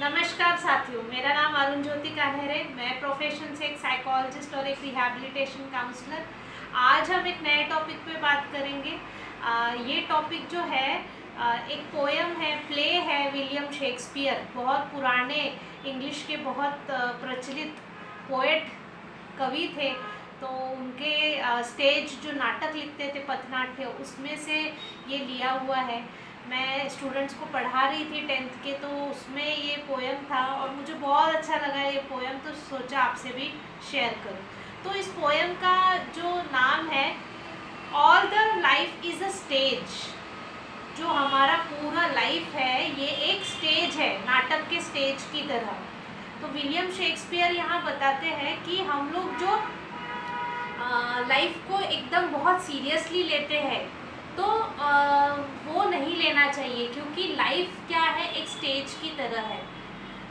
नमस्कार साथियों, मेरा नाम अरुण ज्योति कान्हेर है। मैं प्रोफेशन से एक साइकोलॉजिस्ट और एक रिहैबिलिटेशन काउंसलर। आज हम एक नए टॉपिक पे बात करेंगे। ये टॉपिक जो है एक पोयम है, प्ले है विलियम शेक्सपियर। बहुत पुराने इंग्लिश के बहुत प्रचलित पोएट कवि थे। तो उनके स्टेज जो नाटक लिखते थे पथनाट्य, उसमें से ये लिया हुआ है। मैं स्टूडेंट्स को पढ़ा रही थी 10th के, तो उसमें ये पोयम था और मुझे बहुत अच्छा लगा ये पोयम, तो सोचा आपसे भी शेयर करूं। तो इस पोयम का जो नाम है all the life is a stage. जो हमारा पूरा लाइफ है ये एक स्टेज है, नाटक के स्टेज की तरह। तो विलियम शेक्सपियर यहाँ बताते हैं कि हम लोग जो लाइफ को एकदम बहुत सीरियसली लेते हैं तो वो नहीं लेना चाहिए, क्योंकि लाइफ क्या है, एक स्टेज की तरह है।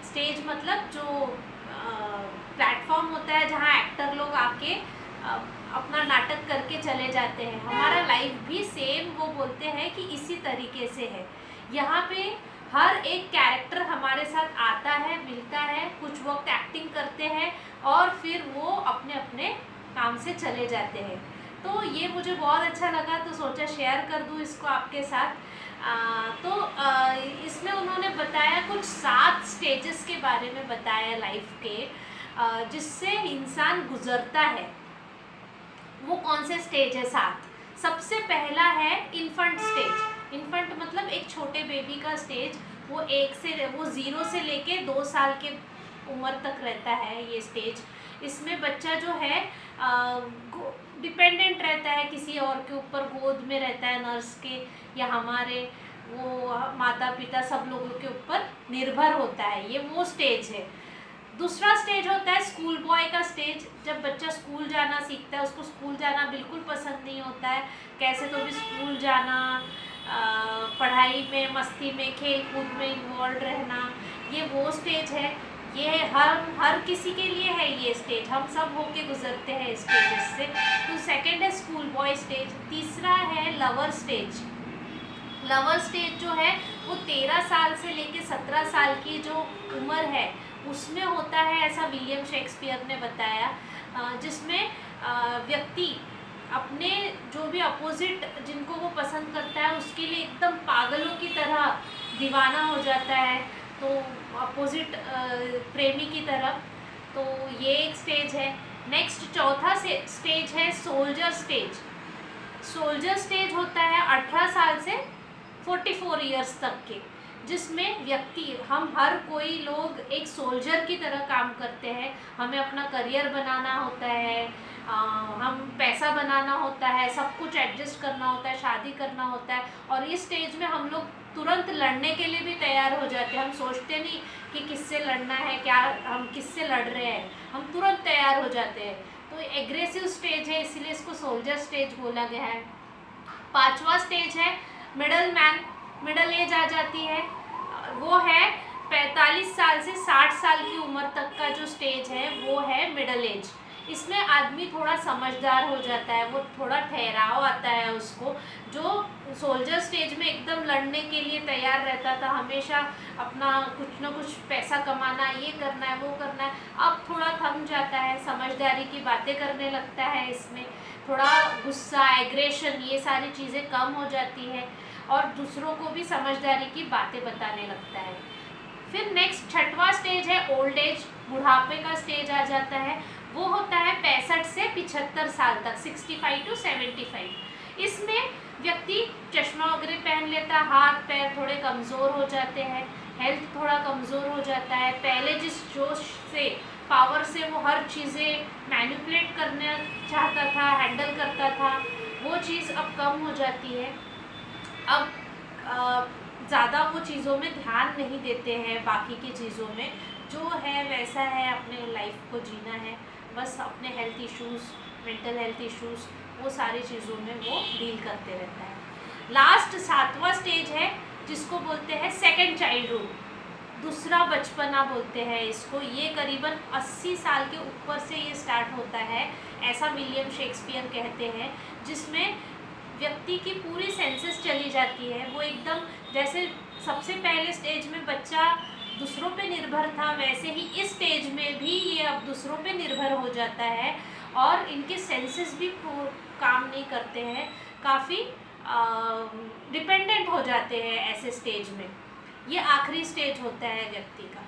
स्टेज मतलब जो प्लेटफॉर्म होता है जहाँ एक्टर लोग आके अपना नाटक करके चले जाते हैं। हमारा लाइफ भी सेम, वो बोलते हैं कि इसी तरीके से है। यहाँ पे हर एक कैरेक्टर हमारे साथ आता है, मिलता है, कुछ वक्त एक्टिंग करते हैं और फिर वो अपने अपने काम से चले जाते हैं। तो ये मुझे बहुत अच्छा लगा, तो सोचा शेयर कर दूँ इसको आपके साथ। इसमें उन्होंने बताया कुछ 7 स्टेजेस के बारे में बताया लाइफ के, जिससे इंसान गुजरता है। वो कौन से स्टेज है 7? सबसे पहला है इन्फेंट स्टेज। इन्फेंट मतलब एक छोटे बेबी का स्टेज। वो 0 से लेके 2 साल के उम्र तक रहता है ये स्टेज। इसमें बच्चा जो है डिपेंडेंट रहता है किसी और के ऊपर, गोद में रहता है नर्स के या हमारे वो माता पिता सब लोगों के ऊपर निर्भर होता है। ये वो स्टेज है। दूसरा स्टेज होता है स्कूल बॉय का स्टेज। जब बच्चा स्कूल जाना सीखता है, उसको स्कूल जाना बिल्कुल पसंद नहीं होता है, कैसे तो भी स्कूल जाना, पढ़ाई में, मस्ती में, खेल कूद में इन्वॉल्व रहना, ये वो स्टेज है। ये हर किसी के लिए है ये स्टेज, हम सब होके गुजरते हैं इस स्टेज से। तो सेकंड है स्कूल बॉय स्टेज। तीसरा है लवर स्टेज। लवर स्टेज जो है वो 13 साल से लेके 17 साल की जो उम्र है उसमें होता है, ऐसा विलियम शेक्सपियर ने बताया। जिसमें व्यक्ति अपने जो भी अपोजिट जिनको वो पसंद करता है उसके लिए एकदम पागलों की तरह दीवाना हो जाता है, तो अपोजिट प्रेमी की तरफ। तो ये एक स्टेज है। नेक्स्ट चौथा स्टेज है सोल्जर स्टेज। सोल्जर स्टेज होता है 18 साल से 44 इयर्स तक के, जिसमें व्यक्ति, हम हर कोई लोग एक सोल्जर की तरह काम करते हैं। हमें अपना करियर बनाना होता है, हम पैसा बनाना होता है, सब कुछ एडजस्ट करना होता है, शादी करना होता है। और इस स्टेज में हम लोग तुरंत लड़ने के लिए भी तैयार हो जाते हैं। हम सोचते नहीं कि किससे लड़ना है, क्या हम किससे लड़ रहे हैं, हम तुरंत तैयार हो जाते हैं। तो एग्रेसिव स्टेज है, इसीलिए इसको सोल्जर स्टेज बोला गया है। 5वां स्टेज है मिडल मैन। मिडल एज आ जाती है, वो है 45 साल से 60 साल की उम्र तक का जो स्टेज है वो है मिडल एज। इसमें आदमी थोड़ा समझदार हो जाता है, वो थोड़ा ठहराव आता है उसको। जो सोल्जर स्टेज में एकदम लड़ने के लिए तैयार रहता था, हमेशा अपना कुछ ना कुछ पैसा कमाना, ये करना है, वो करना है, अब थोड़ा थम जाता है, समझदारी की बातें करने लगता है। इसमें थोड़ा गुस्सा, एग्रेशन, ये सारी चीज़ें कम हो जाती है और दूसरों को भी समझदारी की बातें बताने लगता है। फिर नेक्स्ट 6वां स्टेज है ओल्ड एज। बुढ़ापे का स्टेज आ जाता है, वो होता है 65 से 75 साल तक, 65 to 75। इसमें व्यक्ति चश्मा वगैरह पहन लेता, हाथ पैर थोड़े कमज़ोर हो जाते हैं, हेल्थ थोड़ा कमज़ोर हो जाता है। पहले जिस जोश से, पावर से वो हर चीज़ें मैनिपुलेट करना चाहता था, हैंडल करता था, वो चीज़ अब कम हो जाती है। अब ज़्यादा वो चीज़ों में ध्यान नहीं देते हैं, बाकी की चीज़ों में जो है वैसा है, अपने लाइफ को जीना है, बस अपने health issues, mental health issues, वो सारी चीज़ों में वो डील करते रहता है। लास्ट 7वां स्टेज है जिसको बोलते हैं सेकंड चाइल्डहुड, दूसरा बचपना बोलते हैं इसको। ये करीबन 80 साल के ऊपर से ये स्टार्ट होता है, ऐसा विलियम शेक्सपियर कहते हैं। जिसमें व्यक्ति की पूरी सेंसेस चली जाती है, वो एकदम जैसे सबसे पहले स्टेज में बच्चा दूसरों पे निर्भर था, वैसे ही इस स्टेज में भी ये अब दूसरों पे निर्भर हो जाता है और इनके सेंसेस भी काम नहीं करते हैं, काफ़ी डिपेंडेंट हो जाते हैं ऐसे स्टेज में। ये आखिरी स्टेज होता है व्यक्ति का।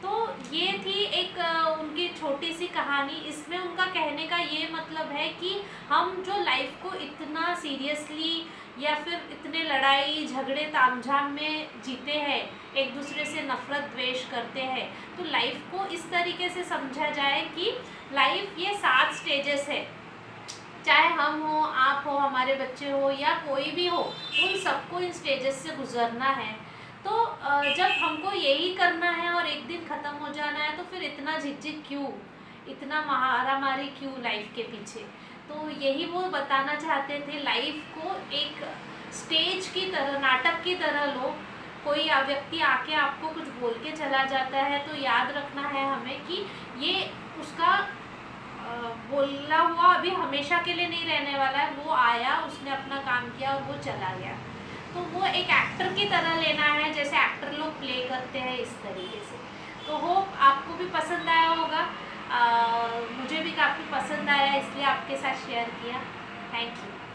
तो ये थी एक उनकी छोटी सी कहानी। इसमें उनका कहने का ये मतलब है कि हम जो लाइफ को इतना सीरियसली या फिर इतने लड़ाई झगड़े तामझाम में जीते हैं, एक दूसरे से नफरत द्वेष करते हैं, तो लाइफ को इस तरीके से समझा जाए कि लाइफ ये 7 स्टेजेस है। चाहे हम हो, आप हो, हमारे बच्चे हो या कोई भी हो, उन सबको इन स्टेजेस से गुजरना है। तो जब हमको यही करना है और एक दिन ख़त्म हो जाना है, तो फिर इतना झिकझिक क्यों, इतना मारामारी क्यों लाइफ के पीछे। तो यही वो बताना चाहते थे, लाइफ को एक स्टेज की तरह, नाटक की तरह लो। कोई व्यक्ति आके आपको कुछ बोल के चला जाता है तो याद रखना है हमें कि ये उसका बोला हुआ अभी हमेशा के लिए नहीं रहने वाला है। वो आया, उसने अपना काम किया और वो चला गया। तो वो एक एक्टर की तरह लेना है, जैसे एक्टर लोग प्ले करते हैं, इस तरीके से। तो होप आपको भी पसंद आया होगा। मुझे भी काफ़ी पसंद आया, इसलिए आपके साथ शेयर किया। Thank you.